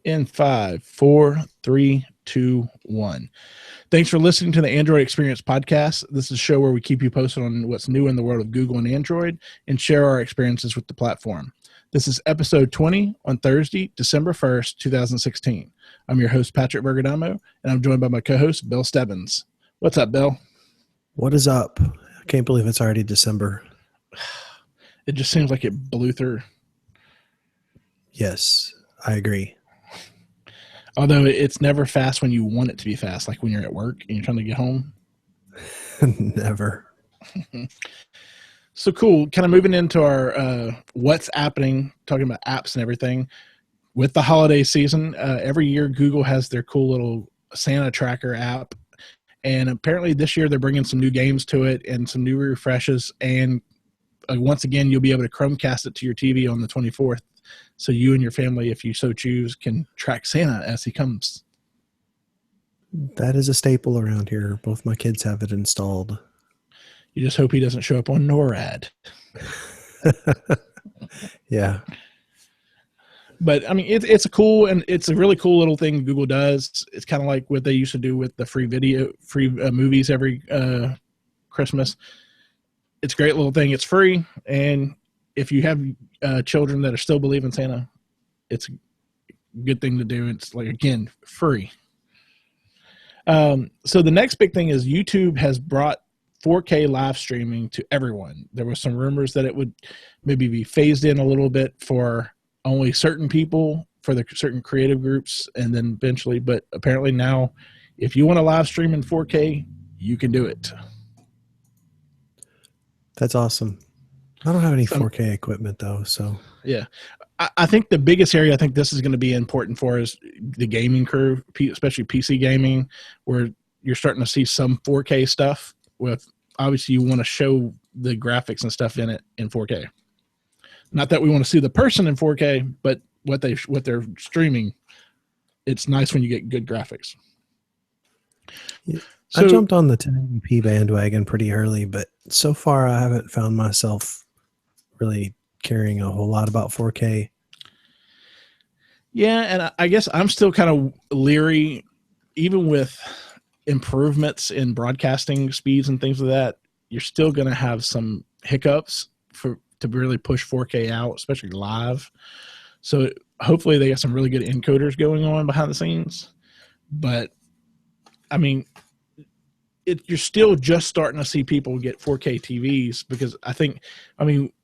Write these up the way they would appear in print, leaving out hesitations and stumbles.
In 5, 4, 3, 2, 1. Thanks for listening to the Android Experience podcast. This is a show where we keep you posted on what's new in the world of Google and Android and share our experiences with the platform. This is episode 20 on Thursday, December 1st, 2016. I'm your host, Patrick Bergadamo, and I'm joined by my co-host, Bill Stebbins. What's up, Bill? What is up? I can't believe it's already December. It just seems like it blew through. Yes, I agree. Although it's never fast when you want it to be fast, like when you're at work and you're trying to get home. Never. So cool. Kind of moving into our what's happening, talking about apps and everything. With the holiday season, every year Google has their cool little Santa tracker app. And apparently this year they're bringing some new games to it and some new refreshes. And once again, you'll be able to Chromecast it to your TV on the 24th. So you and your family, if you so choose, can track Santa as he comes. That is a staple around here. Both my kids have it installed. You just hope he doesn't show up on NORAD. Yeah. But I mean, it's a cool, and it's a really cool little thing Google does. It's kind of like what they used to do with the free movies every Christmas. It's a great little thing. It's free. And if you have children that are still believing Santa, it's a good thing to do. It's like, again, free. So the next big thing is YouTube has brought 4K live streaming to everyone. There were some rumors that it would maybe be phased in a little bit for only certain people, for the certain creative groups, and then eventually, but apparently now, if you want to live stream in 4K, you can do it. That's awesome. I don't have any 4K equipment though, so. Yeah. I think the biggest area I think this is going to be important for is the gaming curve, especially PC gaming, where you're starting to see some 4K stuff with, obviously you want to show the graphics and stuff in it in 4K. Not that we want to see the person in 4K, but what they're streaming, it's nice when you get good graphics. Yeah. So, I jumped on the 1080p bandwagon pretty early, but so far I haven't found myself really caring a whole lot about 4K. Yeah, and I guess I'm still kind of leery, even with improvements in broadcasting speeds and things like that. You're still going to have some hiccups to really push 4K out, especially live. So hopefully they got some really good encoders going on behind the scenes. But I mean, you're still just starting to see people get 4K TVs because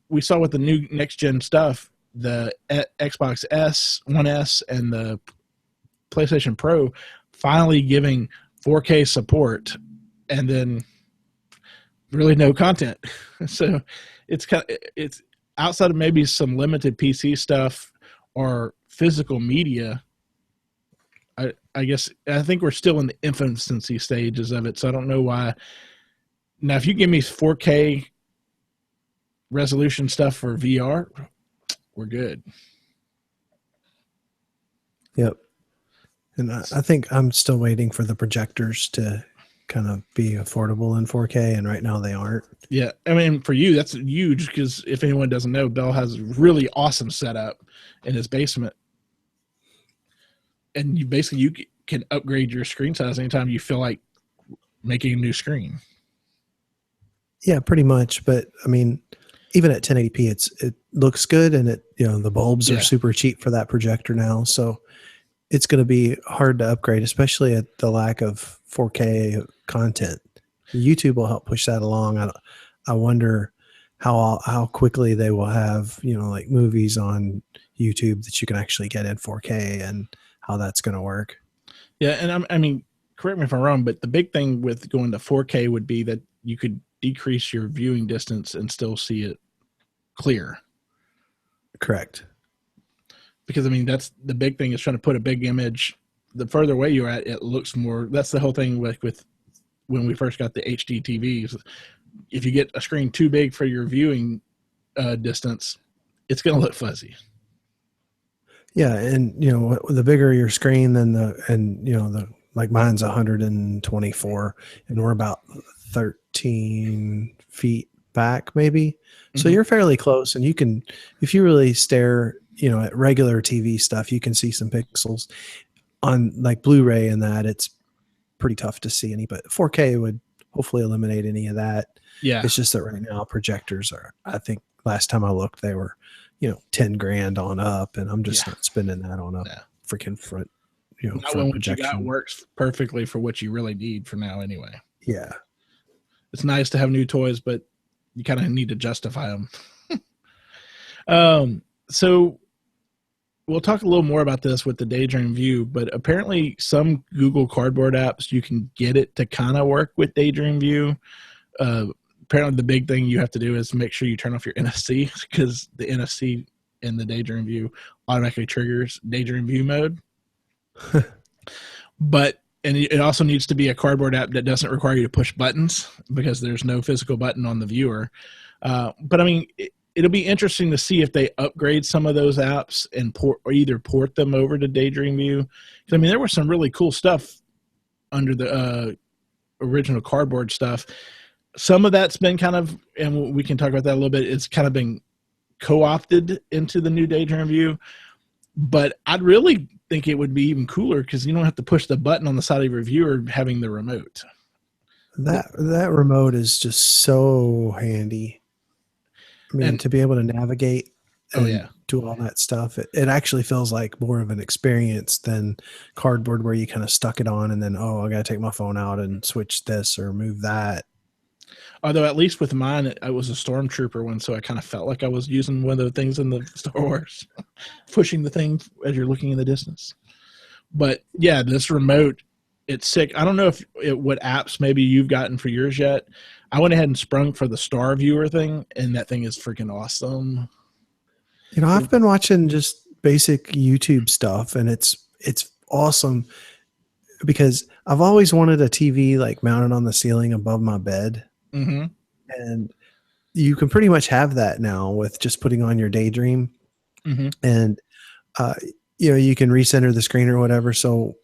we saw with the new next gen stuff, the Xbox One S and the PlayStation Pro finally giving 4K support, and then really no content. So it's outside of maybe some limited PC stuff or physical media. I think we're still in the infancy stages of it, so I don't know why. Now, if you give me 4K resolution stuff for VR, we're good. Yep. And I think I'm still waiting for the projectors to kind of be affordable in 4K, and right now they aren't. Yeah, I mean, for you, that's huge because if anyone doesn't know, Bell has a really awesome setup in his basement. And you can upgrade your screen size anytime you feel like making a new screen. Yeah, pretty much. But I mean, even at 1080p, it looks good, and the bulbs are super cheap for that projector now. So it's going to be hard to upgrade, especially at the lack of 4K content. YouTube will help push that along. I wonder how quickly they will have like movies on YouTube that you can actually get in 4K and how that's going to work. Yeah, and I mean, correct me if I'm wrong, but the big thing with going to 4K would be that you could decrease your viewing distance and still see it clear. Correct. Because I mean, that's the big thing, is trying to put a big image. The further away you're at, it looks more. That's the whole thing with when we first got the HD TVs. If you get a screen too big for your viewing distance, it's going to look fuzzy. Yeah, and the bigger your screen, like mine's 124, and we're about 13 feet back, maybe. Mm-hmm. So you're fairly close, and you can, if you really stare at regular TV stuff, you can see some pixels. On like Blu-ray and that, it's pretty tough to see any, but 4K would hopefully eliminate any of that. Yeah. It's just that right now projectors are, I think last time I looked, they were, $10,000 on up, and I'm just not spending that on a freaking front, not front when projection. What you got works perfectly for what you really need for now anyway. Yeah. It's nice to have new toys, but you kind of need to justify them. So we'll talk a little more about this with the Daydream View, but apparently some Google Cardboard apps, you can get it to kind of work with Daydream View. Apparently the big thing you have to do is make sure you turn off your NFC, because the NFC in the Daydream View automatically triggers Daydream View mode. And it also needs to be a cardboard app that doesn't require you to push buttons, because there's no physical button on the viewer. But I mean, it'll be interesting to see if they upgrade some of those apps and either port them over to Daydream View. I mean, there was some really cool stuff under the original cardboard stuff. Some of that's been kind of, and we can talk about that a little bit, it's kind of been co-opted into the new Daydream View. But I'd really think it would be even cooler, because you don't have to push the button on the side of your viewer having the remote. That remote is just so handy. I mean, to be able to navigate and do all that stuff, it actually feels like more of an experience than cardboard, where you kind of stuck it on and then, I got to take my phone out and switch this or move that. Although at least with mine, I was a Stormtrooper one, so I kind of felt like I was using one of the things in the Star Wars, pushing the thing as you're looking in the distance. But yeah, this remote, it's sick. I don't know what apps maybe you've gotten for yours yet. I went ahead and sprung for the Star Viewer thing, and that thing is freaking awesome. I've been watching just basic YouTube stuff, and it's awesome, because I've always wanted a TV like mounted on the ceiling above my bed. Mm-hmm. And you can pretty much have that now with just putting on your Daydream. Mm-hmm. And, you can recenter the screen or whatever. So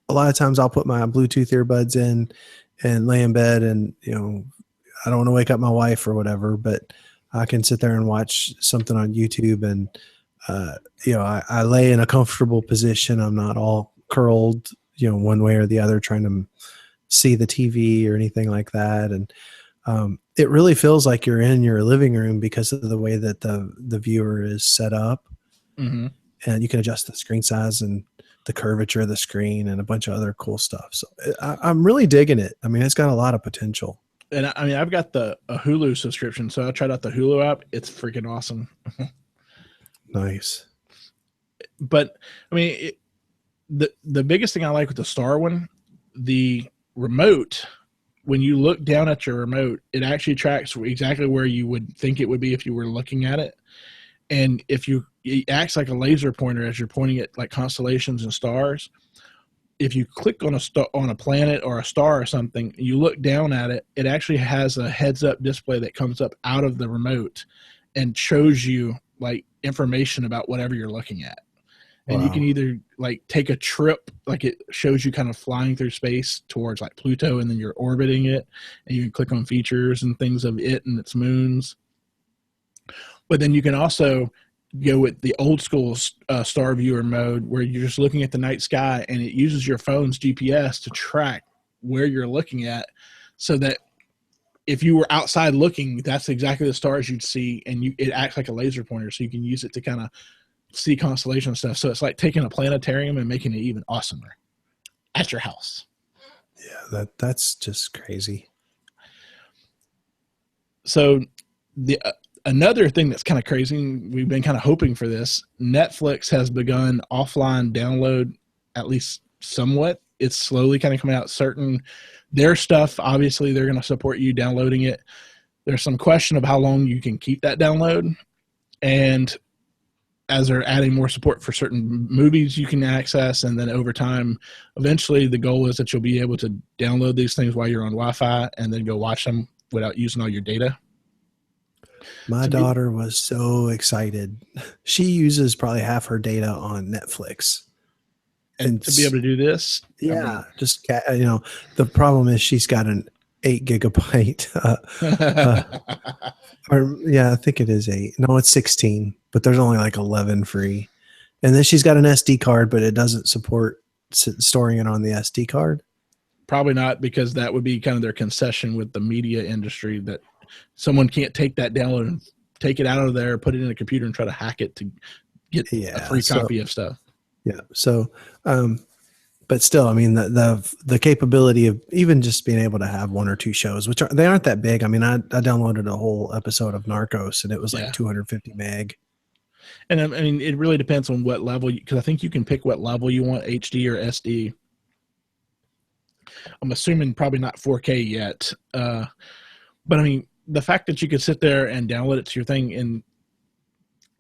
a lot of times I'll put my Bluetooth earbuds in and lay in bed, and, I don't want to wake up my wife or whatever, but I can sit there and watch something on YouTube, and, I lay in a comfortable position. I'm not all curled, one way or the other, trying to see the TV or anything like that. And it really feels like you're in your living room because of the way that the viewer is set up. Mm-hmm. And you can adjust the screen size and the curvature of the screen and a bunch of other cool stuff. So I'm really digging it. I mean, it's got a lot of potential. And I mean, I've got a Hulu subscription, so I tried out the Hulu app. It's freaking awesome. Nice. But I mean, the biggest thing I like with the Star one, the remote, when you look down at your remote, it actually tracks exactly where you would think it would be if you were looking at it. And it acts like a laser pointer as you're pointing at like constellations and stars. If you click on a planet or a star or something, you look down at it, it actually has a heads-up display that comes up out of the remote and shows you like information about whatever you're looking at. And you can either like take a trip, like it shows you kind of flying through space towards like Pluto, and then you're orbiting it, and you can click on features and things of it and its moons. But then you can also go with the old school Star Viewer mode, where you're just looking at the night sky, and it uses your phone's GPS to track where you're looking at, so that if you were outside looking, that's exactly the stars you'd see, and it acts like a laser pointer, so you can use it to kind of see constellation stuff. So it's like taking a planetarium and making it even awesomer at your house. Yeah, that's just crazy. So another thing that's kind of crazy, we've been kind of hoping for this, Netflix has begun offline download, at least somewhat. It's slowly kind of coming out. Their stuff, obviously, they're going to support you downloading it. There's some question of how long you can keep that download. And as they're adding more support for certain movies you can access, and then over time, eventually the goal is that you'll be able to download these things while you're on Wi-Fi and then go watch them without using all your data. My daughter was so excited. She uses probably half her data on Netflix. And to be able to do this? Yeah. The problem is she's got an 8 gigabyte. Or yeah, I think it is 8. No, it's 16, but there's only like 11 free. And then she's got an SD card, but it doesn't support storing it on the SD card. Probably not, because that would be kind of their concession with the media industry, that someone can't take that download and take it out of there, put it in a computer and try to hack it to get a free copy of stuff. Yeah. So, but still, I mean, the capability of even just being able to have 1 or 2 shows, which they aren't that big. I mean, I downloaded a whole episode of Narcos and it was like 250 meg. And I mean, it really depends on what level, because I think you can pick what level you want, HD or SD. I'm assuming probably not 4K yet. But I mean, the fact that you could sit there and download it to your thing and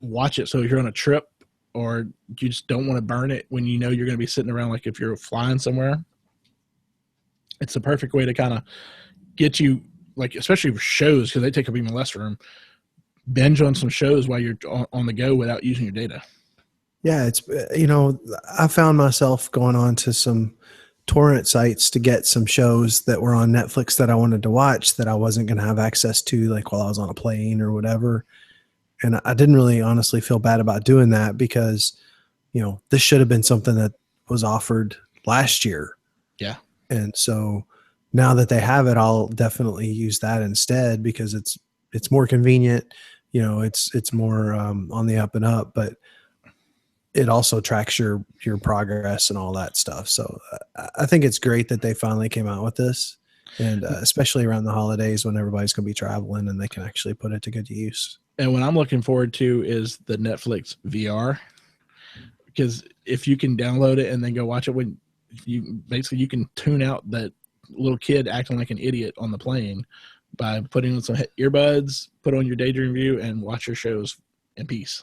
watch it, so if you're on a trip or you just don't want to burn it when you know you're going to be sitting around, like if you're flying somewhere, it's the perfect way to kind of get you, like, especially for shows, because they take up even less room, binge on some shows while you're on the go without using your data. Yeah, it's, I found myself going on to some torrent sites to get some shows that were on Netflix that I wanted to watch that I wasn't going to have access to, like while I was on a plane or whatever. And I didn't really honestly feel bad about doing that, because, this should have been something that was offered last year. Yeah. And so now that they have it, I'll definitely use that instead, because it's more convenient. It's more on the up and up, but it also tracks your progress and all that stuff. So I think it's great that they finally came out with this, and especially around the holidays when everybody's going to be traveling and they can actually put it to good use. And what I'm looking forward to is the Netflix VR, because if you can download it and then go watch it, when you can tune out that little kid acting like an idiot on the plane by putting on some earbuds, put on your Daydream View, and watch your shows in peace.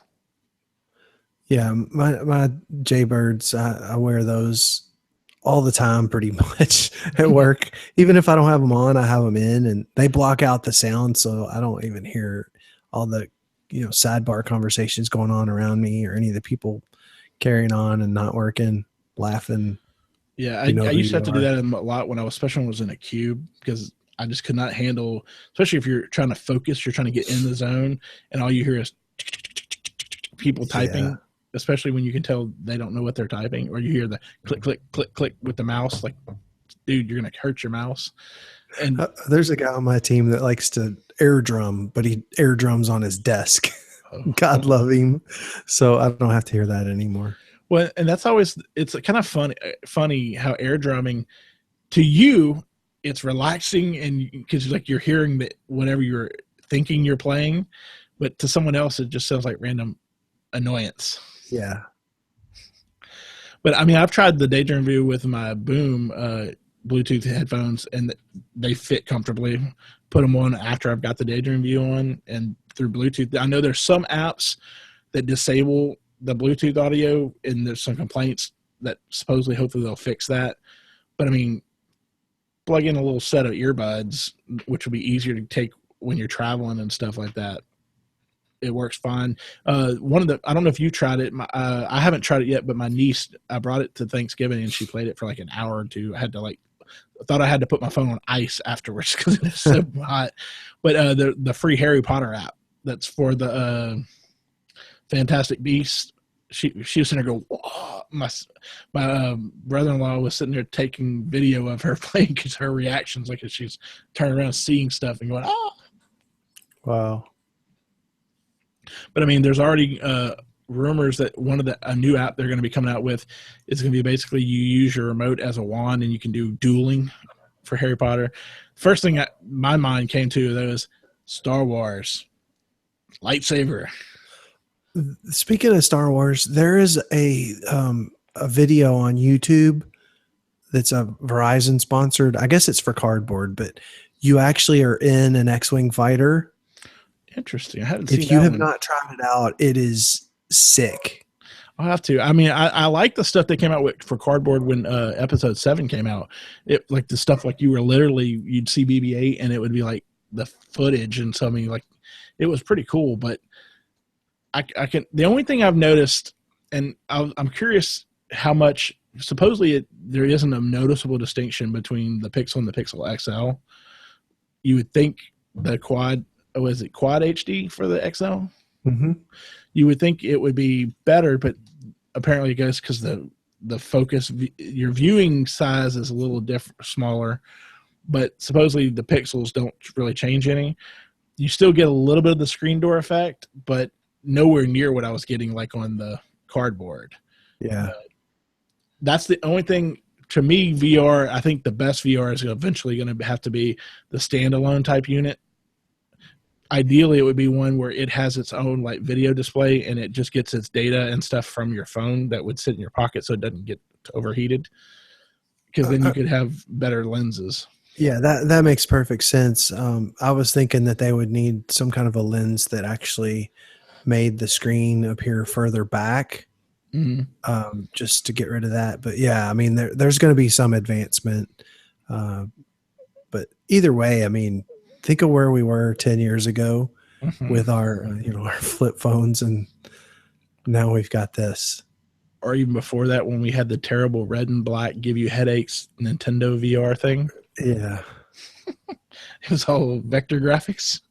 Yeah, my Jaybirds, I wear those all the time pretty much at work. Even if I don't have them on, I have them in, and they block out the sound, so I don't even hear all the sidebar conversations going on around me, or any of the people carrying on and not working, laughing. Yeah, I used to have to do that a lot when I was, especially when I was in a cube, because I just could not handle, especially if you're trying to focus, you're trying to get in the zone, and all you hear is people typing. Yeah. Especially when you can tell they don't know what they're typing, or you hear the click, click, click, click with the mouse. Like, dude, you're going to hurt your mouse. And there's a guy on my team that likes to air drum, but he air drums on his desk. God love him. So I don't have to hear that anymore. Well, and that's always, it's kind of funny how air drumming, to you, it's relaxing, and because like you're hearing that whatever you're thinking you're playing, but to someone else, it just sounds like random annoyance. Yeah. But I mean, I've tried the Daydream View with my Boom Bluetooth headphones, and they fit comfortably. Put them on after I've got the Daydream View on, and through Bluetooth. I know there's some apps that disable the Bluetooth audio, and there's some complaints that supposedly, hopefully they'll fix that. But I mean, plug in a little set of earbuds, which will be easier to take when you're traveling and stuff like that. It works fine. I don't know if you tried it. I haven't tried it yet, but my niece, I brought it to Thanksgiving, and she played it for like an hour or two. I thought I had to put my phone on ice afterwards because it was so hot. But the free Harry Potter app that's for the Fantastic Beasts, she was sitting there going, whoa. My brother-in-law was sitting there taking video of her playing, because her reactions, like as she's turning around seeing stuff and going, oh. Wow. But I mean, there's already rumors that a new app they're going to be coming out with is going to be basically you use your remote as a wand, and you can do dueling for Harry Potter. First thing my mind came to, though, is Star Wars lightsaber. Speaking of Star Wars, there is a video on YouTube that's a Verizon sponsored. I guess it's for cardboard, but you actually are in an X-Wing fighter. Interesting. I haven't seen that. If you have not tried it out, it is sick. I'll have to. I mean, I like the stuff they came out with for cardboard when episode 7 came out. It like the stuff like you'd see BB-8 and it would be like the footage and something like it was pretty cool. But the only thing I've noticed, and I'm curious how much. Supposedly there isn't a noticeable distinction between the Pixel and the Pixel XL. you would think the quad, was it quad HD for the XL? Mm-hmm. You would think it would be better, but apparently it goes because the focus, your viewing size is a little smaller, but supposedly the pixels don't really change any. You still get a little bit of the screen door effect, but nowhere near what I was getting like on the cardboard. Yeah. That's the only thing. To me, VR, I think the best VR is eventually going to have to be the standalone type unit. Ideally, it would be one where it has its own like video display and it just gets its data and stuff from your phone that would sit in your pocket so it doesn't get overheated. Because then you could have better lenses. Yeah, that makes perfect sense. I was thinking that they would need some kind of a lens that actually made the screen appear further back, just to get rid of that. But yeah, I mean, there's going to be some advancement. But either way, I mean, think of where we were 10 years ago with our, our flip phones, and now we've got this. Or even before that, when we had the terrible red and black give you headaches Nintendo VR thing. Yeah. It was all vector graphics.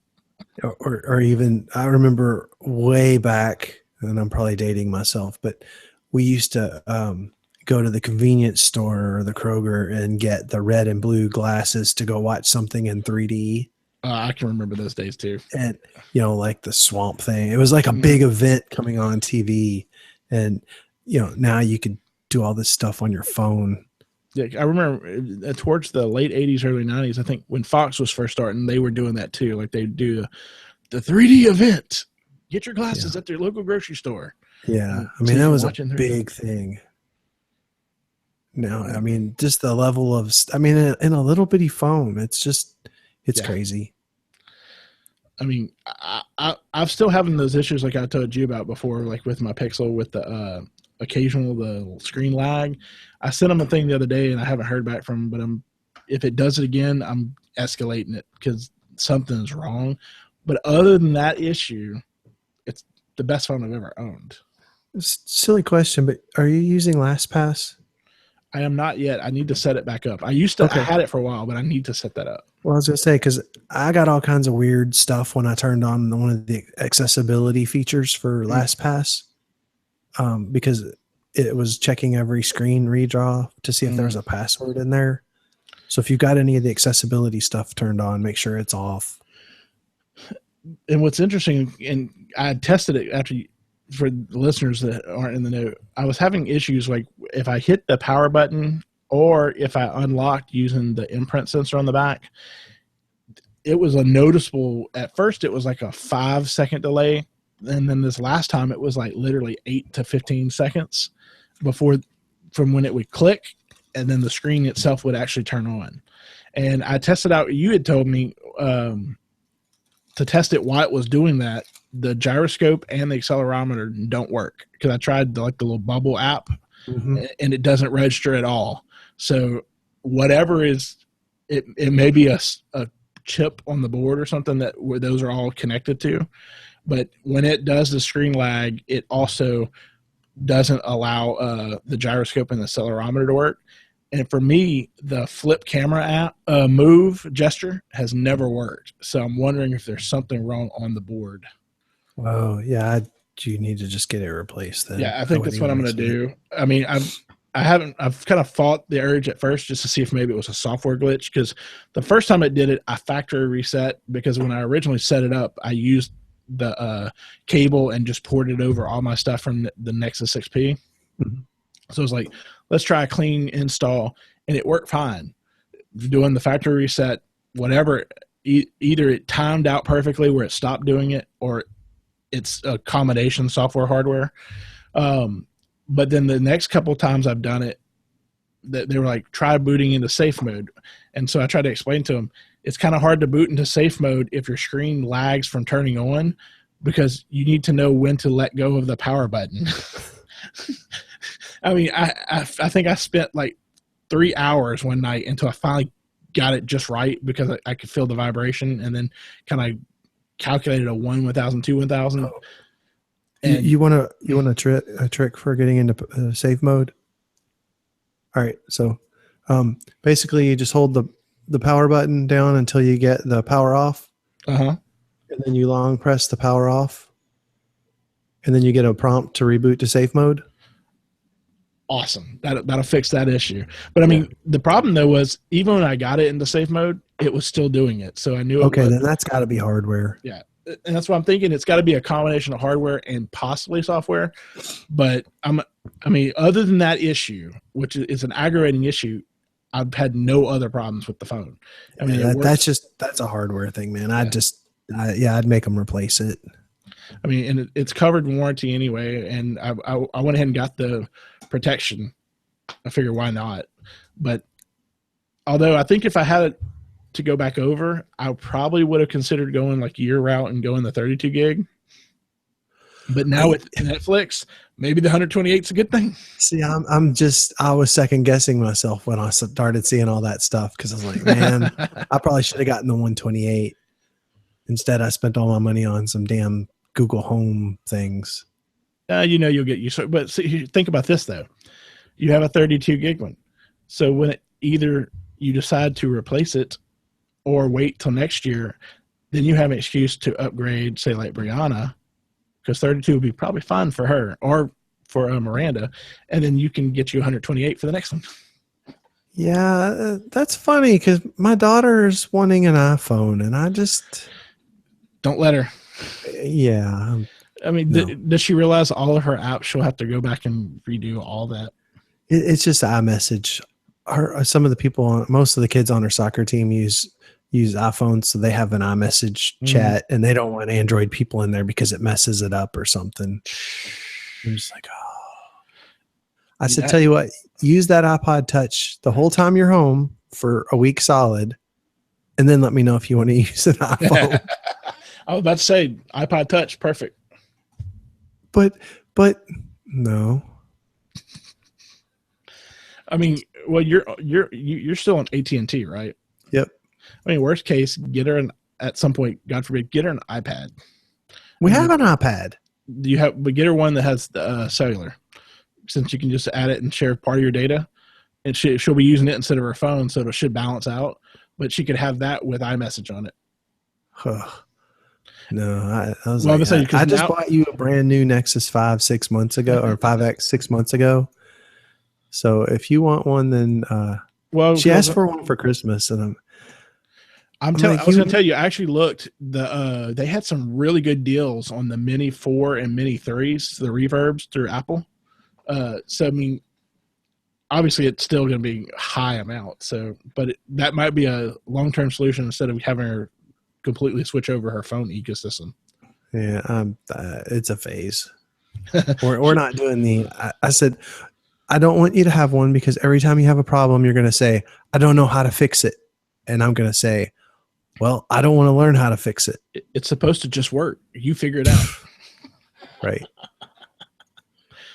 Or even, I remember way back, and I'm probably dating myself, but we used to go to the convenience store or the Kroger and get the red and blue glasses to go watch something in 3D. I can remember those days too. And, like the Swamp Thing. It was like a big event coming on TV. And, now you could do all this stuff on your phone. Yeah, I remember towards the late 80s, early 90s, I think when Fox was first starting, they were doing that too. Like they'd do the 3D event. Get your glasses at your local grocery store. Yeah. I mean, that was a big thing. No, I mean, just the level of, in a little bitty phone, it's crazy. I mean, I'm still having those issues like I told you about before, like with my Pixel with the the screen lag. I sent them a thing the other day and I haven't heard back from them, but if it does it again, I'm escalating it because something's wrong. But other than that issue, it's the best phone I've ever owned. Silly question, but are you using LastPass? I am not yet. I need to set it back up. I had it for a while, but I need to set that up. Well, I was going to say, because I got all kinds of weird stuff when I turned on one of the accessibility features for LastPass, because it was checking every screen redraw to see if there was a password in there. So if you've got any of the accessibility stuff turned on, make sure it's off. And what's interesting, and I tested it after for the listeners that aren't in the know, I was having issues like if I hit the power button or if I unlocked using the imprint sensor on the back, it was a noticeable, at first it was like a 5-second delay. And then this last time it was like literally 8 to 15 seconds from when it would click and then the screen itself would actually turn on. And I tested out, you had told me to test it while it was doing that, the gyroscope and the accelerometer don't work because I tried the little bubble app and it doesn't register at all. So whatever is, it may be a chip on the board or something where those are all connected to. But when it does the screen lag, it also doesn't allow the gyroscope and the accelerometer to work. And for me, the flip camera app move gesture has never worked. So I'm wondering if there's something wrong on the board. Oh, yeah. You need to just get it replaced then. Yeah, I think that's what I'm going to do. I mean, I've kind of fought the urge at first just to see if maybe it was a software glitch, because the first time it did it, I factory reset because when I originally set it up, I used the cable and just ported over all my stuff from the Nexus 6P. So it was like, let's try a clean install, and it worked fine. Doing the factory reset, whatever, either it timed out perfectly where it stopped doing it, or it's a combination software hardware. But then the next couple of times I've done it, they were like, try booting into safe mode. And so I tried to explain to them, it's kind of hard to boot into safe mode if your screen lags from turning on, because you need to know when to let go of the power button. I mean, I think I spent like 3 hours one night until I finally got it just right, because I could feel the vibration and then kind of calculated a 1 1000, 2 1000. And you want a trick for getting into safe mode? All right. So basically you just hold the the power button down until you get the power off, Uh-huh. and then you long press the power off, and then you get a prompt to reboot to safe mode. Awesome. That'll fix that issue. But I mean, the problem though was even when I got it into safe mode, it was still doing it. So I knew it Okay, then that's got to be hardware. Yeah. And that's what I'm thinking. It's got to be a combination of hardware and possibly software. But I mean, other than that issue, which is an aggravating issue, I've had no other problems with the phone. I mean, that's a hardware thing, man. I'd make them replace it. I mean, and it's covered in warranty anyway. And I went ahead and got the protection. I figured why not? But although I think if I had it to go back over, I probably would have considered going like your route and going the 32 gig. But now with Netflix, maybe the 128 is a good thing. See, I was second guessing myself when I started seeing all that stuff because I was like, man, I probably should have gotten the 128. Instead, I spent all my money on some damn Google Home things. You'll get used to it. But see, think about this though. You have a 32 gig one. So when either you decide to replace it or wait till next year, then you have an excuse to upgrade, say like Brianna, because 32 would be probably fine for her or for Miranda, and then you can get you 128 for the next one. Yeah, that's funny because my daughter's wanting an iPhone, and I just don't let her. Yeah. I mean, no. Does she realize all of her apps she'll have to go back and redo all that? It's just iMessage. Some of the people, most of the kids on her soccer team use iPhones, so they have an iMessage chat, and they don't want Android people in there because it messes it up or something. I'm just like, oh. I said, tell you what, use that iPod Touch the whole time you're home for a week solid, and then let me know if you want to use an iPhone. I was about to say iPod Touch, perfect. But no. I mean, well, you're still on AT&T, right? Yep. I mean, worst case, get her at some point, God forbid, get her an iPad. We have an iPad. But get her one that has cellular, since you can just add it and share part of your data, and she'll be using it instead of her phone, so it should balance out. But she could have that with iMessage on it. No, I was like, I just bought you a brand new Nexus 5 6 months ago, or 5X 6 months ago. So if you want one, then she asked for one for Christmas, and I was going to tell you, I actually looked. They had some really good deals on the Mini 4 and Mini 3s, the reverbs through Apple. So I mean, obviously it's still going to be a high amount. So, but that might be a long-term solution instead of having her completely switch over her phone ecosystem. Yeah, it's a phase. We're not doing I said, I don't want you to have one because every time you have a problem, you're going to say, I don't know how to fix it. And I'm going to say, well, I don't want to learn how to fix it. It's supposed to just work. You figure it out. Right.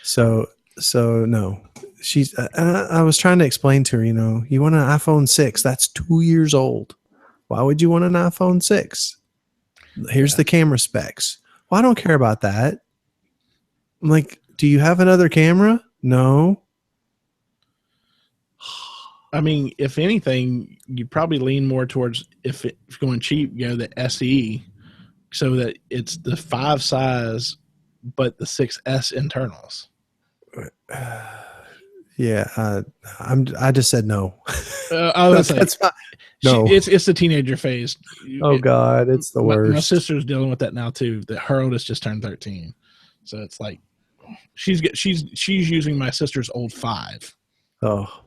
So no, she's, I was trying to explain to her, you want an iPhone 6, that's 2 years old. Why would you want an iPhone 6? Here's the camera specs. Well, I don't care about that. I'm like, do you have another camera? No. I mean, if anything, you'd probably lean more towards, if you're going cheap, go the SE, so that it's the 5 size, but the 6S internals. Yeah, I just said no. No, it's the teenager phase. Oh God, it's the worst. My sister's dealing with that now too. That her oldest just turned 13, so it's like she's using my sister's old 5. Oh,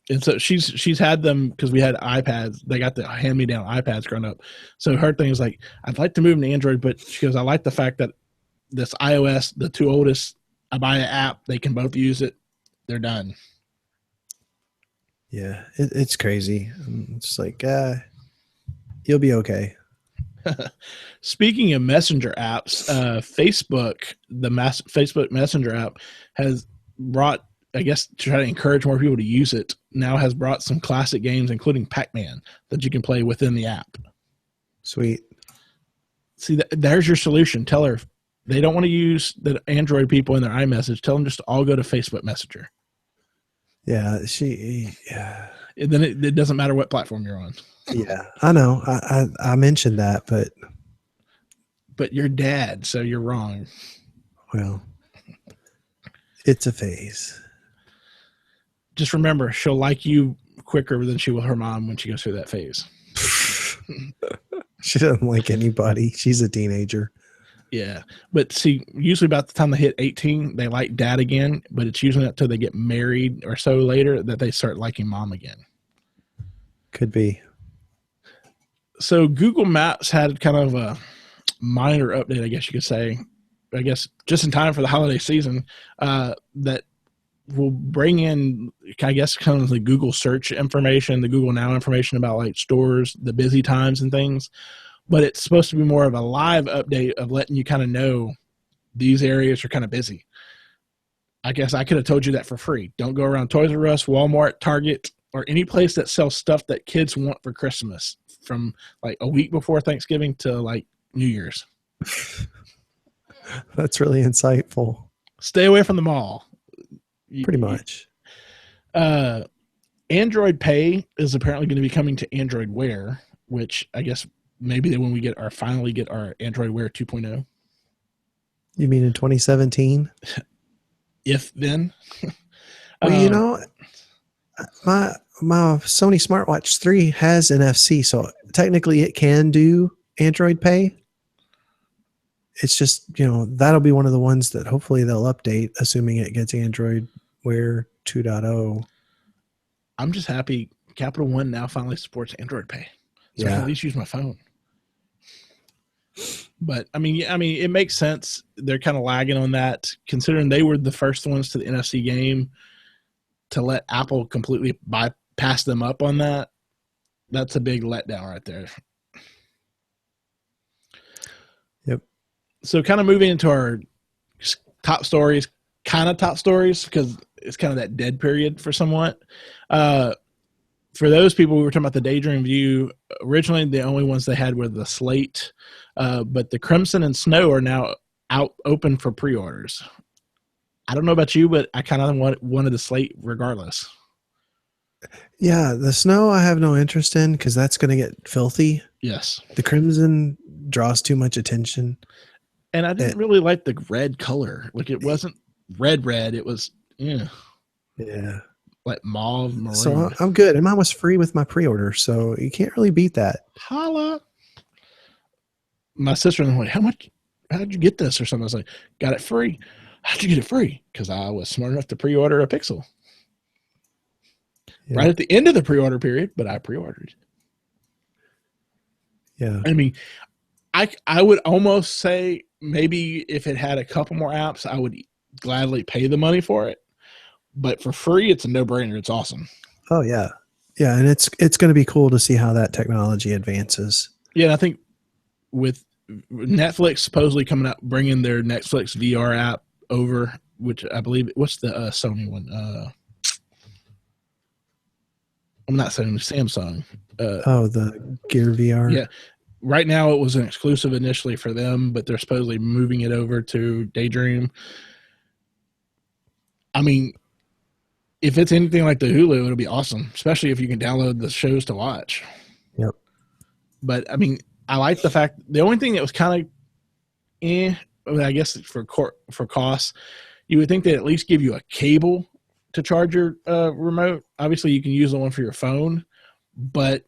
and so she's had them because we had iPads. They got the hand-me-down iPads growing up. So her thing is like, I'd like to move to Android, but she goes, I like the fact that this iOS, the 2 oldest, I buy an app, they can both use it. They're done. Yeah, it's crazy. It's just like, you'll be okay. Speaking of messenger apps, Facebook, Facebook Messenger app has brought, I guess, to try to encourage more people to use it, now has brought some classic games, including Pac-Man, that you can play within the app. Sweet. See, there's your solution. Tell her if they don't want to use the Android people in their iMessage, tell them just to all go to Facebook Messenger. Yeah, yeah. Then it doesn't matter what platform you're on. Yeah, I know. I mentioned that, But you're dad, so you're wrong. Well, it's a phase. Just remember, she'll like you quicker than she will her mom when she goes through that phase. She doesn't like anybody. She's a teenager. Yeah. But see, usually about the time they hit 18, they like dad again, but it's usually not until they get married or so later that they start liking mom again. Could be. So Google Maps had kind of a minor update, I guess you could say, I guess just in time for the holiday season, that will bring in, I guess, kind of the Google search information, the Google Now information about like stores, the busy times and things. But it's supposed to be more of a live update of letting you kind of know these areas are kind of busy. I guess I could have told you that for free. Don't go around Toys R Us, Walmart, Target, or any place that sells stuff that kids want for Christmas from like a week before Thanksgiving to like New Year's. That's really insightful. Stay away from the mall. Pretty much. Android Pay is apparently going to be coming to Android Wear, which I guess maybe when we finally get our Android Wear 2.0. You mean in 2017? If then. Well, my Sony Smartwatch 3 has NFC, so technically it can do Android Pay. It's just, that'll be one of the ones that hopefully they'll update, assuming it gets Android Wear 2.0. I'm just happy Capital One now finally supports Android Pay. So I can at least use my phone. But I mean, it makes sense. They're kind of lagging on that, considering they were the first ones to the NFC game to let Apple completely bypass them up on that. That's a big letdown right there. Yep. So kind of moving into our top stories, because it's kind of that dead period for somewhat. For those people, we were talking about the Daydream View. Originally, the only ones they had were the Slate, but the Crimson and Snow are now out open for pre-orders. I don't know about you, but I kind of wanted the Slate regardless. Yeah, the Snow I have no interest in because that's going to get filthy. Yes. The Crimson draws too much attention. And I didn't really like the red color. Like, it wasn't red. It was, yeah. Like mauve, maroon. So I'm good. And mine was free with my pre-order, so you can't really beat that. Holla. My sister-in-law was like, how'd you get this or something? I was like, got it free. How'd you get it free? Because I was smart enough to pre-order a Pixel. Yeah. Right at the end of the pre-order period, but I pre-ordered. Yeah. I mean, I would almost say maybe if it had a couple more apps, I would gladly pay the money for it. But for free, it's a no-brainer. It's awesome. Oh, yeah. Yeah, and it's going to be cool to see how that technology advances. Yeah, and I think with Netflix supposedly coming out, bringing their Netflix VR app over, which I believe, what's the Sony one? I'm not saying Samsung. The Gear VR. Yeah. Right now, it was an exclusive initially for them, but they're supposedly moving it over to Daydream. I mean, if it's anything like the Hulu, it'll be awesome, especially if you can download the shows to watch. Yep. But I mean, I like the fact the only thing that was kind of, I guess for costs, you would think they'd at least give you a cable to charge your remote. Obviously, you can use the one for your phone, but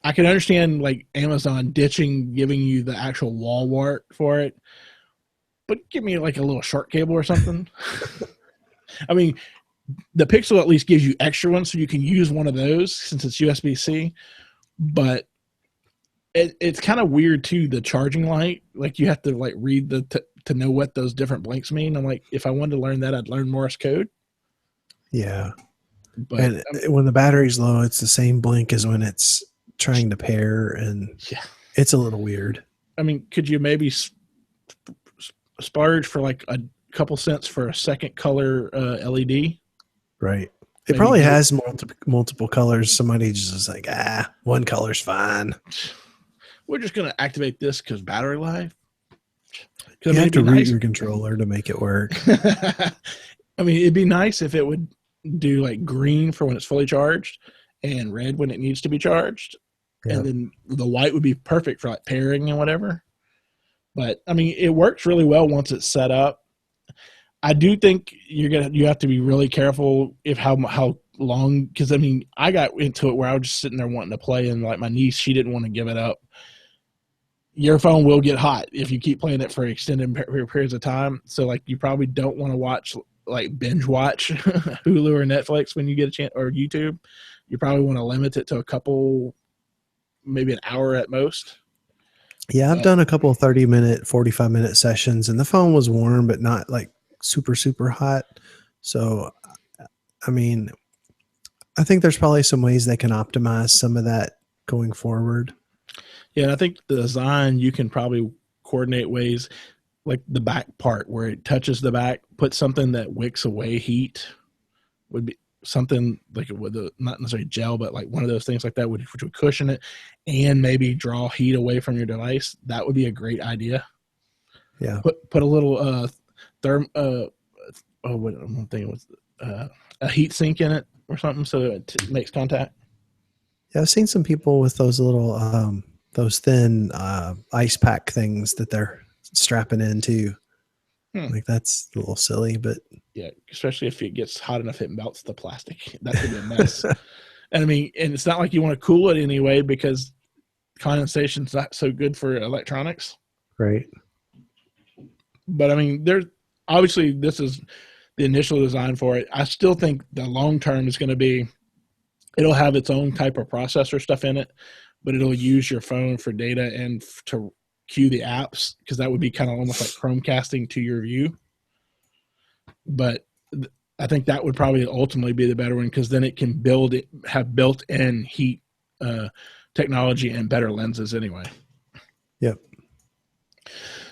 I can understand like Amazon giving you the actual wall wart for it. But give me like a little short cable or something. I mean, the Pixel at least gives you extra ones, so you can use one of those since it's USB-C. But it's kind of weird too. The charging light, like you have to like read to know what those different blinks mean. I'm like, if I wanted to learn that, I'd learn Morse code. Yeah, but when the battery's low, it's the same blink as when it's trying to pair, and it's a little weird. I mean, could you maybe splurge for like a couple cents for a second color LED? Right. It probably has multiple colors. Somebody just is like, one color's fine. We're just going to activate this because battery life. You have to root your controller to make it work. I mean, it'd be nice if it would do like green for when it's fully charged and red when it needs to be charged. Yep. And then the white would be perfect for like pairing and whatever. But I mean, it works really well once it's set up. I do think you have to be really careful if how long, because I mean, I got into it where I was just sitting there wanting to play, and like my niece, she didn't want to give it up. Your phone will get hot if you keep playing it for extended periods of time. So like, you probably don't want to watch like binge watch Hulu or Netflix when you get a chance, or YouTube. You probably want to limit it to a couple, maybe an hour at most. Yeah, I've done a couple of 30-minute, 45-minute sessions, and the phone was warm, but not like super, super hot. So, I mean, I think there's probably some ways they can optimize some of that going forward. Yeah, and I think the design, you can probably coordinate ways, like the back part where it touches the back, put something that wicks away heat, would be something like with not necessarily gel, but like one of those things like that, which would cushion it and maybe draw heat away from your device. That would be a great idea. Yeah. Put a little what I'm thinking was a heat sink in it or something, so it makes contact. Yeah, I've seen some people with those little those thin ice pack things that they're strapping into. Like, that's a little silly, but yeah, especially if it gets hot enough, it melts the plastic. That could be a mess. And I mean, and it's not like you want to cool it anyway, because condensation's not so good for electronics. Right. But I mean, there's obviously, this is the initial design for it. I still think the long term is going to be, it'll have its own type of processor stuff in it, but it'll use your phone for data and to queue the apps, because that would be kind of almost like Chromecasting to your view. But I think that would probably ultimately be the better one, because then it can have built-in heat technology and better lenses anyway. Yep.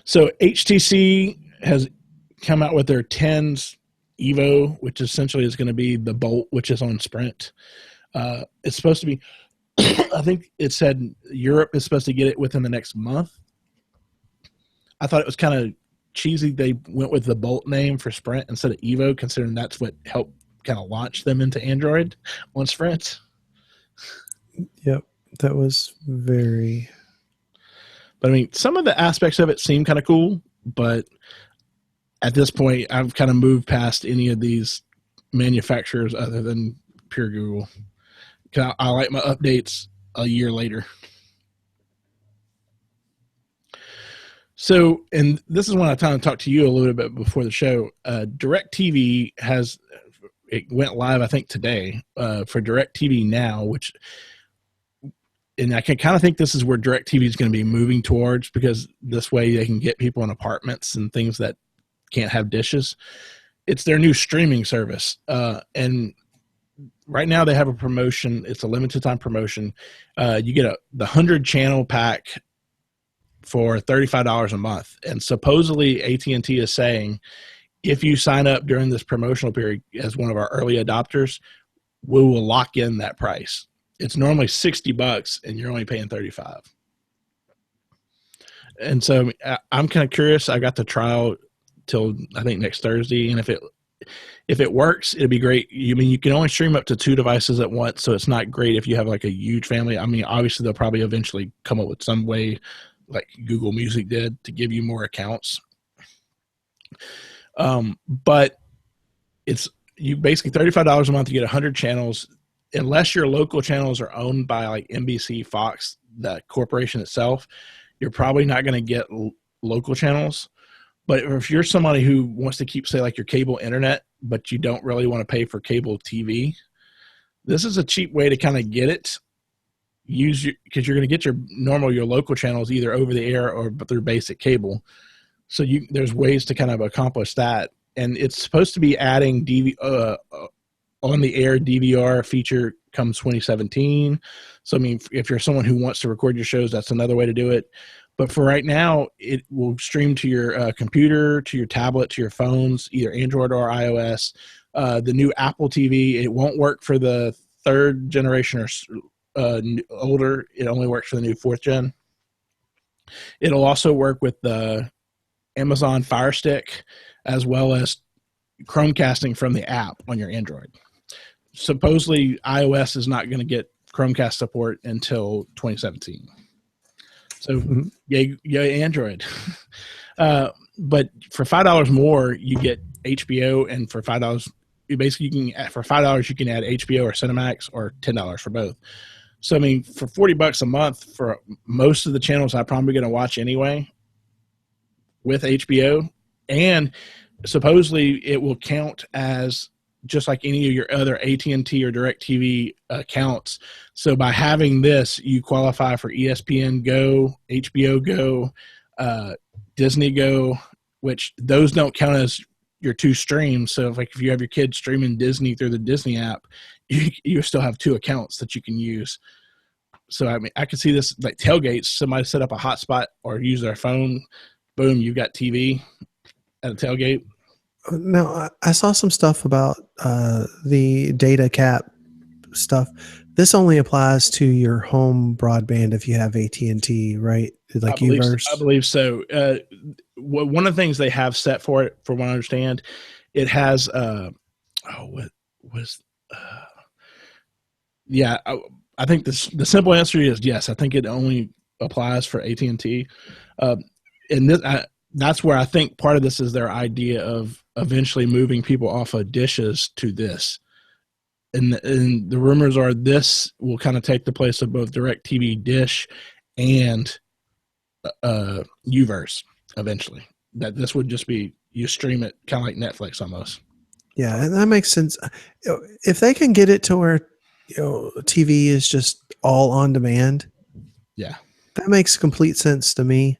So HTC has come out with their 10s Evo, which essentially is going to be the Bolt, which is on Sprint. It's supposed to be, I think it said Europe is supposed to get it within the next month. I thought it was kind of cheesy they went with the Bolt name for Sprint instead of Evo, considering that's what helped kind of launch them into Android on Sprint. Yep, that was very... But I mean, some of the aspects of it seem kind of cool, but at this point, I've kind of moved past any of these manufacturers other than pure Google. I like my updates a year later. So, and this is when I kind of talked to you a little bit before the show. DirecTV it went live, I think, today for DirecTV Now, and I can kind of think this is where DirecTV is going to be moving towards, because this way they can get people in apartments and things that can't have dishes. It's their new streaming service. And right now they have a promotion. It's a limited time promotion. You get the 100 channel pack for $35 a month. And supposedly AT&T is saying, if you sign up during this promotional period as one of our early adopters, we will lock in that price. It's normally $60 and you're only paying $35. And so I'm kind of curious. I got the trial till I think next Thursday. And if it works, it'd be great. I mean, you can only stream up to 2 devices at once. So it's not great if you have like a huge family. I mean, obviously they'll probably eventually come up with some way, like Google Music did, to give you more accounts. But it's you basically $35 a month, you get 100 channels, unless your local channels are owned by like NBC, Fox, the corporation itself, you're probably not going to get local channels. But if you're somebody who wants to keep, say, like your cable internet, but you don't really want to pay for cable TV, this is a cheap way to kind of get it. Because you're going to get your local channels either over the air or through basic cable. So there's ways to kind of accomplish that. And it's supposed to be adding on the air DVR feature comes 2017. So I mean, if you're someone who wants to record your shows, that's another way to do it. But for right now, it will stream to your computer, to your tablet, to your phones, either Android or iOS. The new Apple TV, it won't work for the 3rd generation or older. It only works for the new 4th gen. It'll also work with the Amazon Fire Stick, as well as Chromecasting from the app on your Android. supposedly iOS is not going to get Chromecast support until 2017. So yay Android. But for $5 more, you get HBO, and for $5, you can add HBO or Cinemax, or $10 for both. So I mean, for $40 a month for most of the channels I'm probably going to watch anyway, with HBO, and supposedly it will count as just like any of your other AT&T or DirecTV accounts. So by having this, you qualify for ESPN Go, HBO Go, Disney Go, which those don't count as your two streams. So if you have your kids streaming Disney through the Disney app, you still have two accounts that you can use. So I mean, I could see this like tailgates. Somebody set up a hotspot or use their phone. Boom, you got TV at a tailgate. Now, I saw some stuff about the data cap stuff. This only applies to your home broadband if you have AT&T, right? Like Uverse? I believe so. One of the things they have set for it, from what I understand, it has I think the simple answer is yes. I think it only applies for AT&T. And that's where I think part of this is their idea of eventually moving people off of dishes to this. And the rumors are this will kind of take the place of both DirecTV Dish and Uverse eventually. That this would just be, you stream it kind of like Netflix almost. Yeah, and that makes sense. If they can get it to where TV is just all on demand, yeah, that makes complete sense to me,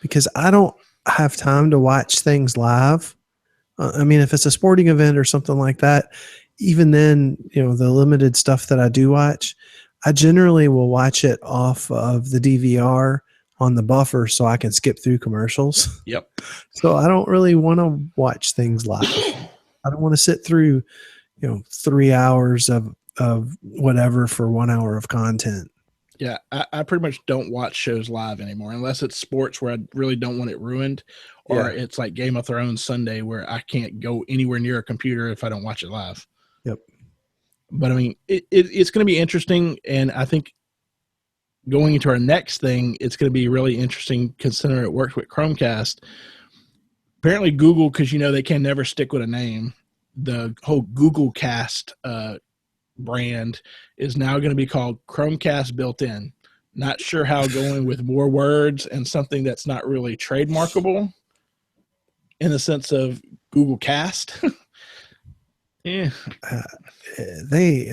because I don't have time to watch things live. I mean, if it's a sporting event or something like that, even then, the limited stuff that I do watch, I generally will watch it off of the DVR on the buffer so I can skip through commercials. Yep. So I don't really want to watch things live. I don't want to sit through, 3 hours of whatever for 1 hour of content. Yeah, I pretty much don't watch shows live anymore unless it's sports where I really don't want it ruined, or it's like Game of Thrones Sunday where I can't go anywhere near a computer if I don't watch it live. Yep. But I mean, it's going to be interesting, and I think going into our next thing, it's going to be really interesting considering it works with Chromecast. Apparently Google, because they can never stick with a name, the whole Google Cast brand is now going to be called Chromecast Built-In. Not sure how going with more words and something that's not really trademarkable in the sense of Google Cast. Yeah. They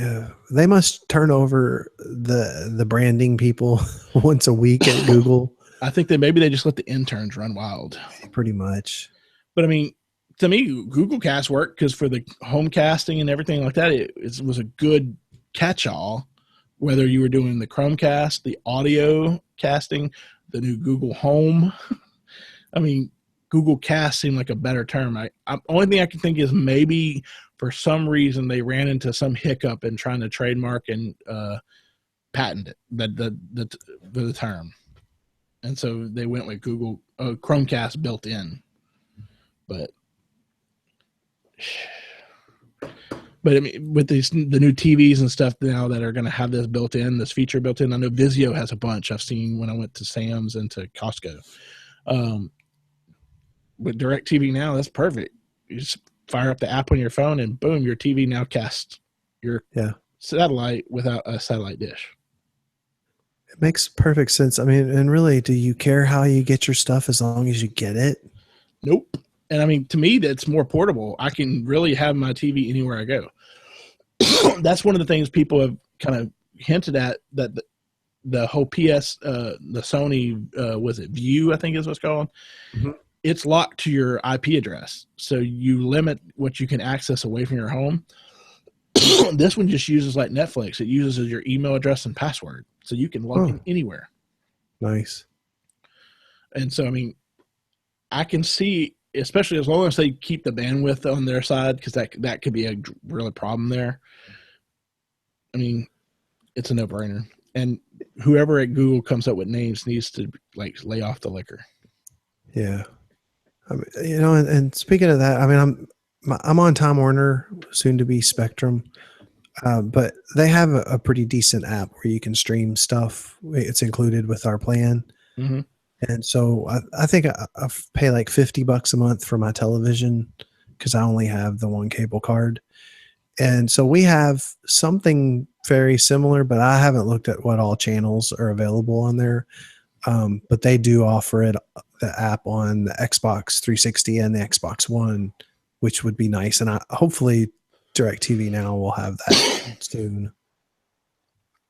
must turn over the branding people once a week at Google. I think that maybe they just let the interns run wild. Pretty much. But I mean, to me, Google Cast worked because for the home casting and everything like that, it was a good catch-all. Whether you were doing the Chromecast, the audio casting, the new Google Home. I mean, Google Cast seemed like a better term. Only thing I can think is maybe for some reason they ran into some hiccup in trying to trademark and patent it, the term. And so they went with Google Chromecast Built-In. But I mean, with the new TVs and stuff now that are going to have this feature built in. I know Vizio has a bunch. I've seen when I went to Sam's and to Costco. With DirecTV now, that's perfect. You just fire up the app on your phone and boom, your TV now casts your satellite without a satellite dish. It makes perfect sense. I mean, and really, do you care how you get your stuff as long as you get it? Nope. And I mean, to me, that's more portable. I can really have my TV anywhere I go. That's one of the things people have kind of hinted at, that the whole the Sony, was it View, I think is what's called. Mm-hmm. It's locked to your IP address. So you limit what you can access away from your home. This one just uses like Netflix. It uses your email address and password. So you can log in anywhere. Nice. And so, I mean, I can see, especially as long as they keep the bandwidth on their side, because that could be a real problem there. I mean, it's a no-brainer. And whoever at Google comes up with names needs to lay off the liquor. Yeah. I mean, and speaking of that, I mean, I'm on Time Warner, soon to be Spectrum. But they have a pretty decent app where you can stream stuff. It's included with our plan. Mm-hmm. And so I think I pay like $50 a month for my television because I only have the one cable card. And so we have something very similar, but I haven't looked at what all channels are available on there. But they do offer it, the app on the Xbox 360 and the Xbox One, which would be nice. And hopefully DirecTV Now will have that soon.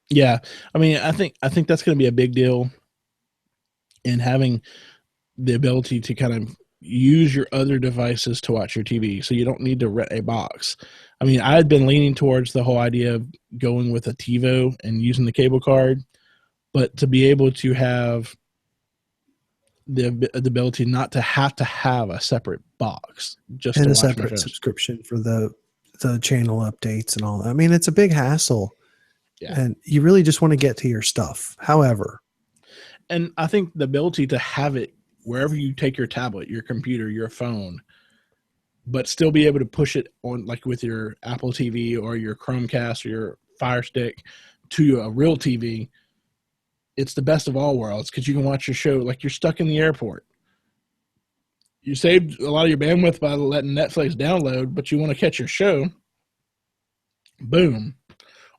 Yeah, I mean, I think that's going to be a big deal in having the ability to kind of use your other devices to watch your TV, so you don't need to rent a box. I mean, I had been leaning towards the whole idea of going with a TiVo and using the cable card, but to be able to have the ability not to have a separate box just to And a watch my separate shows. subscription for the channel updates and all that. I mean, it's a big hassle. Yeah. And you really just want to get to your stuff. However, And I think the ability to have it wherever you take your tablet, your computer, your phone, but still be able to push it on, like with your Apple TV or your Chromecast or your Fire Stick, to a real TV, it's the best of all worlds because you can watch your show like you're stuck in the airport. You saved a lot of your bandwidth by letting Netflix download, but you want to catch your show, boom.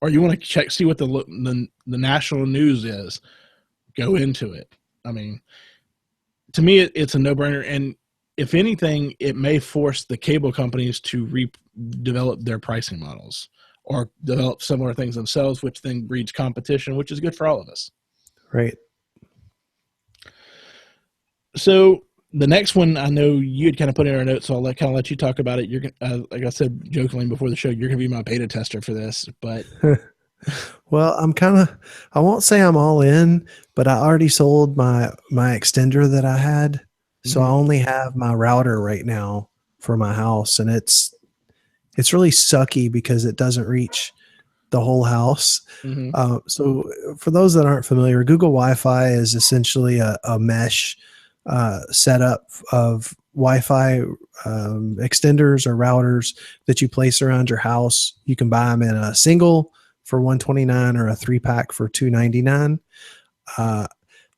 Or you want to see what the national news is, go into it. I mean, to me, it's a no-brainer. And if anything, it may force the cable companies to develop their pricing models or develop similar things themselves, which then breeds competition, which is good for all of us. right. So the next one, I know you had kind of put in our notes, so I'll kind of let you talk about it. You're like I said jokingly before the show, you're going to be my beta tester for this, but Well, I won't say I'm all in, but I already sold my extender that I had. So I only have my router right now for my house, and it's really sucky because it doesn't reach the whole house. mm-hmm. So for those that aren't familiar, Google Wi-Fi is essentially a mesh setup of Wi-Fi extenders or routers that you place around your house. You can buy them in a single for $129 or a 3-pack for $299.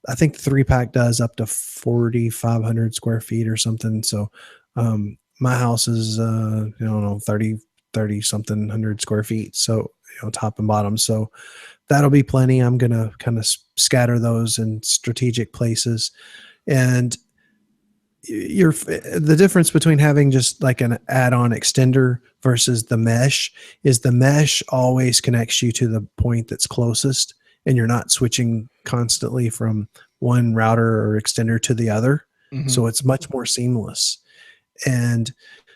I think the 3-pack does up to 4,500 square feet or something. So my house is I don't know, 30 something hundred square feet. So top and bottom. So that'll be plenty. I'm gonna kind of scatter those in strategic places. And the difference between having just like an add-on extender versus the mesh is the mesh always connects you to the point that's closest, and you're not switching constantly from one router or extender to the other. Mm-hmm. So it's much more seamless. And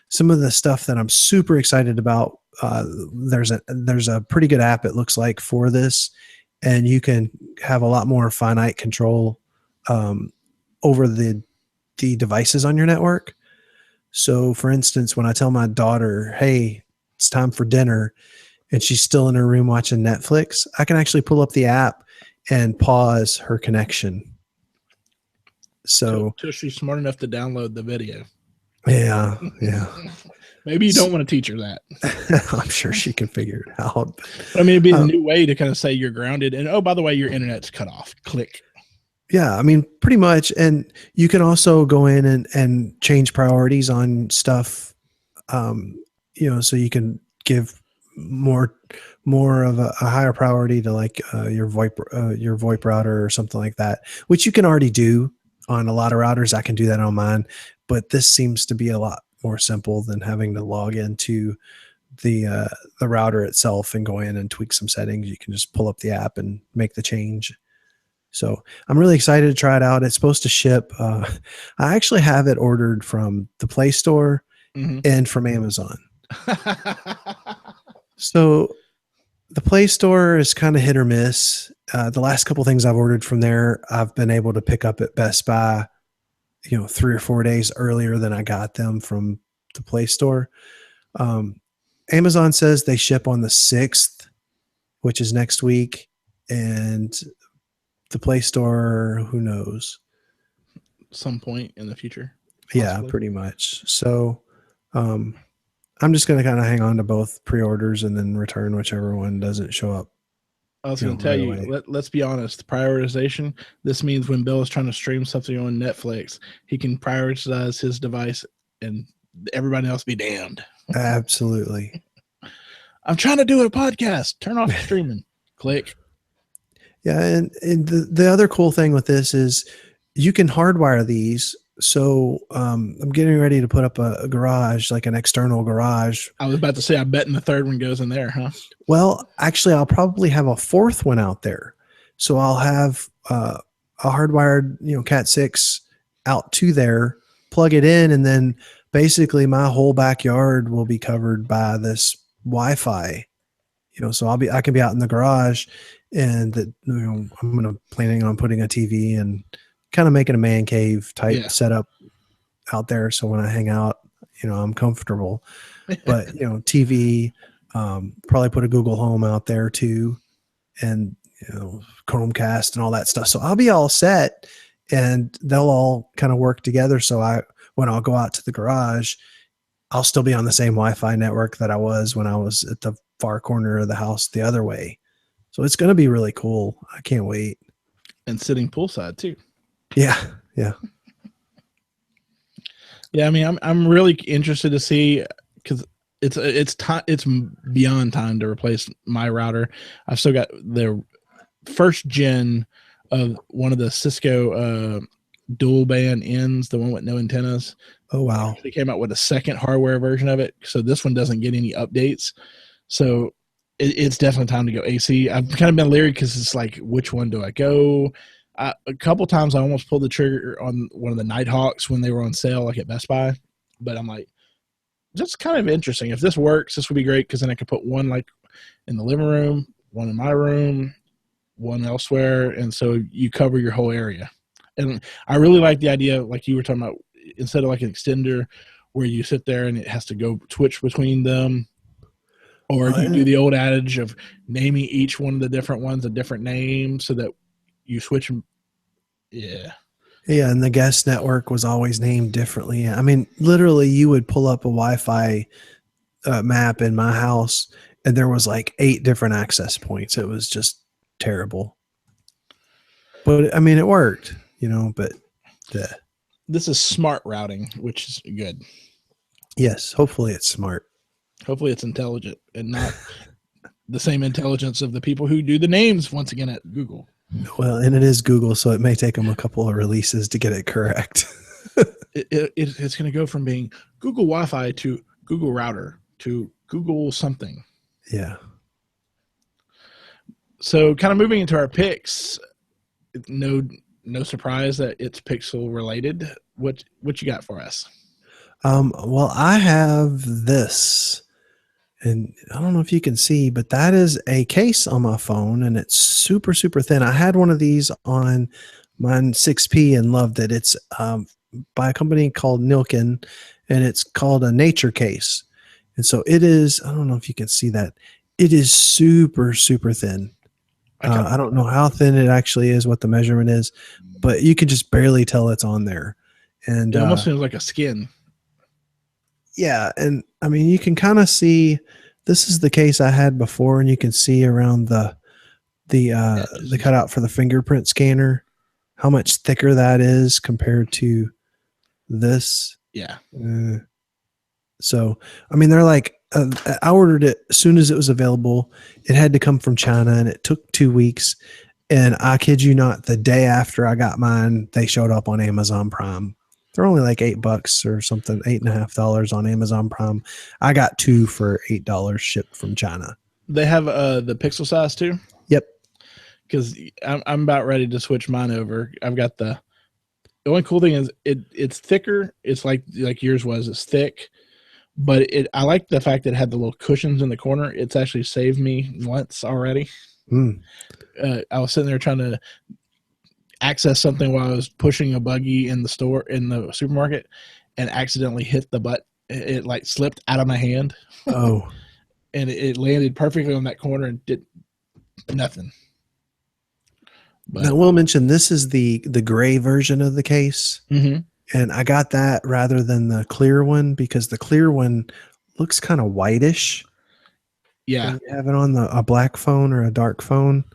some of the stuff that I'm super excited about, there's a pretty good app, it looks like, for this, and you can have a lot more finite control over the devices on your network. So for instance, when I tell my daughter, hey, it's time for dinner, and she's still in her room watching Netflix, I can actually pull up the app and pause her connection. So till she's smart enough to download the video. Yeah. Maybe you don't want to teach her that. I'm sure she can figure it out. I mean, it'd be a new way to kind of say you're grounded, and oh, by the way, your internet's cut off. Click. Yeah, I mean, pretty much. And you can also go in and change priorities on stuff, so you can give more of a higher priority to like your VoIP router or something like that, which you can already do on a lot of routers. I can do that on mine, but this seems to be a lot more simple than having to log into the router itself and go in and tweak some settings. You can just pull up the app and make the change. So I'm really excited to try it out. It's supposed to ship. I actually have it ordered from the Play Store and from Amazon. So the Play Store is kind of hit or miss. The last couple of things I've ordered from there, I've been able to pick up at Best Buy, 3 or 4 days earlier than I got them from the Play Store. Amazon says they ship on the 6th, which is next week. And the Play Store, who knows? Some point in the future. Possibly. Yeah, pretty much. So I'm just going to kind of hang on to both pre-orders and then return whichever one doesn't show up. I was going to tell right you, away. let's be honest. Prioritization. This means when Bill is trying to stream something on Netflix, he can prioritize his device, and everybody else be damned. Absolutely. I'm trying to do a podcast. Turn off streaming. Click. Yeah, and the other cool thing with this is you can hardwire these. So I'm getting ready to put up a garage, like an external garage. I was about to say, I bet the third one goes in there, huh? Well, actually, I'll probably have a fourth one out there. So I'll have a hardwired, Cat 6 out to there, plug it in, and then basically my whole backyard will be covered by this Wi-Fi. So I can be out in the garage, and I'm planning on putting a TV and kind of making a man cave type setup out there. So when I hang out, I'm comfortable. But TV, probably put a Google Home out there too, and Chromecast and all that stuff. So I'll be all set, and they'll all kind of work together. So when I'll go out to the garage, I'll still be on the same Wi-Fi network that I was when I was at the far corner of the house the other way. So it's going to be really cool. I can't wait. And sitting poolside too. Yeah. Yeah. Yeah. I mean, I'm really interested to see, because it's time. It's beyond time to replace my router. I've still got the first gen of one of the Cisco dual band ends, the one with no antennas. Oh, wow. They came out with a second hardware version of it. So this one doesn't get any updates. So it's definitely time to go AC. I've kind of been leery because it's like, which one do I go? A couple times I almost pulled the trigger on one of the Nighthawks when they were on sale, like at Best Buy. But I'm like, just kind of interesting. If this works, this would be great, because then I could put one like in the living room, one in my room, one elsewhere. And so you cover your whole area. And I really like the idea, like you were talking about, instead of like an extender where you sit there and it has to go switch between them. Or you do the old adage of naming each one of the different ones a different name so that you switch them. Yeah. Yeah, and the guest network was always named differently. I mean, literally, you would pull up a Wi-Fi map in my house, and there was like 8 different access points. It was just terrible. But, I mean, it worked, but... This is smart routing, which is good. Yes, hopefully it's smart. Hopefully it's intelligent and not the same intelligence of the people who do the names once again at Google. Well, and it is Google, so it may take them a couple of releases to get it correct. It's going to go from being Google Wi-Fi to Google Router to Google something. Yeah. So kind of moving into our picks, no surprise that it's Pixel related. What you got for us? Well, I have this, and I don't know if you can see, but that is a case on my phone, and it's super, super thin. I had one of these on mine 6P and loved it. It's by a company called Nilkin, and it's called a Nature Case. And so it is, I don't know if you can see that. It is super, super thin. I don't know how thin it actually is, what the measurement is, but you can just barely tell it's on there. And it almost seems like a skin. Yeah, and I mean, you can kind of see, this is the case I had before, and you can see around the cutout for the fingerprint scanner, how much thicker that is compared to this. Yeah. So, I mean, they're like, I ordered it as soon as it was available. It had to come from China, and it took 2 weeks. And I kid you not, the day after I got mine, they showed up on Amazon Prime. They're only like $8 or something, $8.50 on Amazon Prime. I got 2 for $8 shipped from China. They have the Pixel size too? Yep. Because I'm about ready to switch mine over. I've got the only cool thing is it's thicker. It's like yours was. It's thick, but I like the fact that it had the little cushions in the corner. It's actually saved me once already. I was sitting there trying to access something while I was pushing a buggy in the supermarket, and accidentally hit the button. It like slipped out of my hand. Oh. And it landed perfectly on that corner and did nothing. But now, we'll mention this is the gray version of the case. Mm-hmm. And I got that rather than the clear one, because the clear one looks kind of whitish. Yeah. When you have it on a black phone or a dark phone.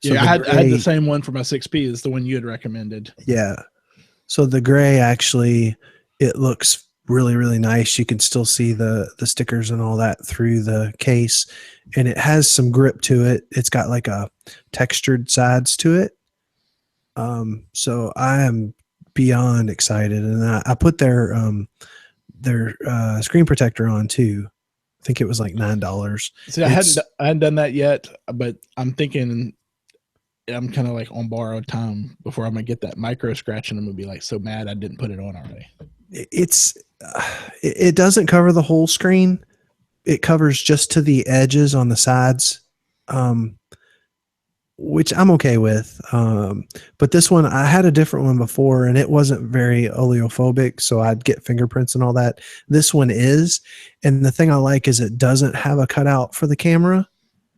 So yeah, I had the same one for my 6P as the one you had recommended. Yeah. So the gray actually, it looks really, really nice. You can still see the stickers and all that through the case, and it has some grip to it. It's got like a textured sides to it. So I am beyond excited, and I put their screen protector on too. I think it was like $9. See, I hadn't done that yet, but I'm thinking I'm kind of like on borrowed time before I'm gonna get that micro scratch, and I'm gonna be like so mad I didn't put it on already. It doesn't cover the whole screen. It covers just to the edges on the sides, which I'm okay with. But this one, I had a different one before, and it wasn't very oleophobic, so I'd get fingerprints and all that. This one is, and the thing I like is it doesn't have a cutout for the camera.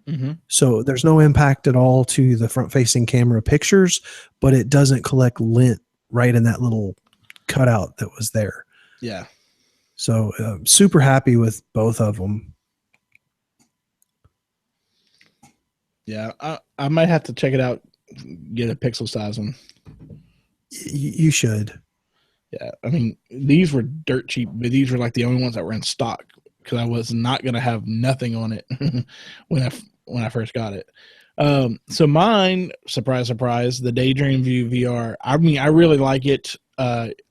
Mm-hmm. So there's no impact at all to the front-facing camera pictures, but it doesn't collect lint right in that little cutout that was there. Yeah. So super happy with both of them. Yeah, I might have to check it out, get a pixel size one. You should. Yeah, I mean, these were dirt cheap, but these were like the only ones that were in stock because I was not going to have nothing on it when I first got it. So mine, surprise, surprise, the Daydream View VR. I mean, I really like it.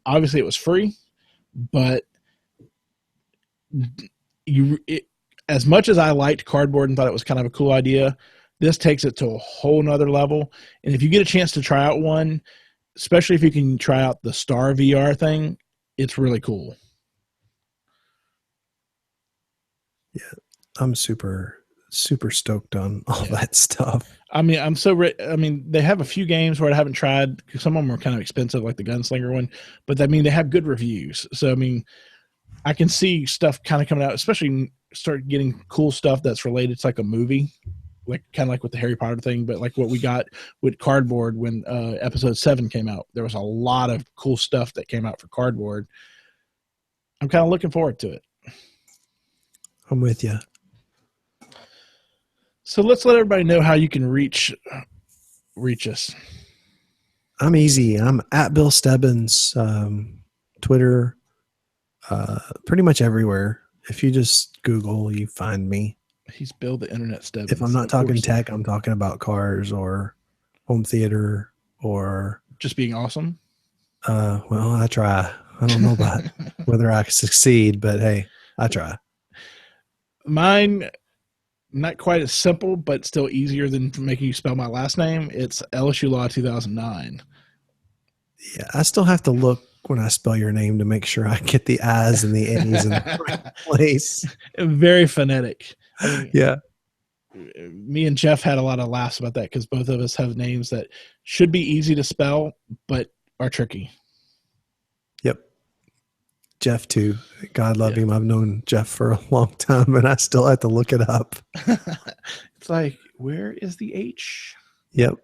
Obviously, it was free, but as much as I liked cardboard and thought it was kind of a cool idea, this takes it to a whole nother level. And if you get a chance to try out one, especially if you can try out the Star VR thing, it's really cool. Yeah, I'm super stoked on all that stuff. I mean, I mean, they have a few games where I haven't tried because some of them are kind of expensive, like the Gunslinger one, but I mean, they have good reviews. So, I mean, I can see stuff kind of coming out, especially start getting cool stuff that's related to like a movie, like kind of like with the Harry Potter thing, but like what we got with cardboard when episode 7 came out. There was a lot of cool stuff that came out for cardboard. I'm kind of looking forward to it. I'm with you. So let's let everybody know how you can reach us. I'm easy. I'm at Bill Stebbins, Twitter, pretty much everywhere. If you just Google, you find me. He's Bill the Internet Stebbins. If I'm not talking tech, I'm talking about cars or home theater or just being awesome. Well, I try. I don't know about whether I succeed, but hey, I try. Mine, not quite as simple, but still easier than making you spell my last name. It's LSU Law 2009. Yeah, I still have to look when I spell your name to make sure I get the I's and the A's in the right place. Very phonetic. I mean, yeah. Me and Jeff had a lot of laughs about that because both of us have names that should be easy to spell, but are tricky. Yep. Jeff too. God love him. I've known Jeff for a long time and I still have to look it up. It's like, where is the H? Yep.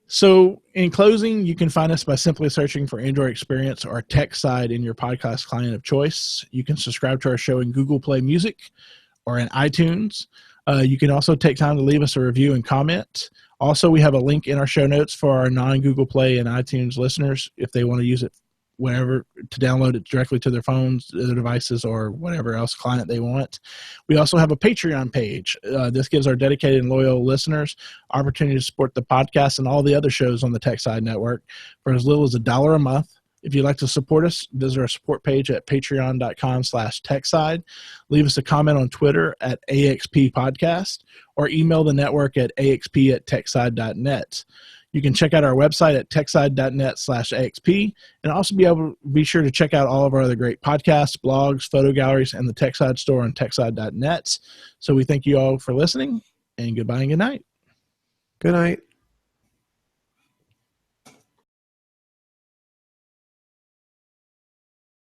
So in closing, you can find us by simply searching for AndroidXperience or Tech Side in your podcast client of choice. You can subscribe to our show in Google Play Music or in iTunes. You can also take time to leave us a review and comment. Also, we have a link in our show notes for our non-Google Play and iTunes listeners if they want to use it whenever to download it directly to their phones, their devices, or whatever else client they want. We also have a Patreon page. This gives our dedicated and loyal listeners opportunity to support the podcast and all the other shows on the Tech Side Network for as little as $1 a month. If you'd like to support us, visit our support page at patreon.com/techside. Leave us a comment on Twitter at AXP Podcast or email the network at axp@techside.net. You can check out our website at techside.net/AXP and also be sure to check out all of our other great podcasts, blogs, photo galleries, and the TechSide store on techside.net. So we thank you all for listening, and goodbye and good night. Good night.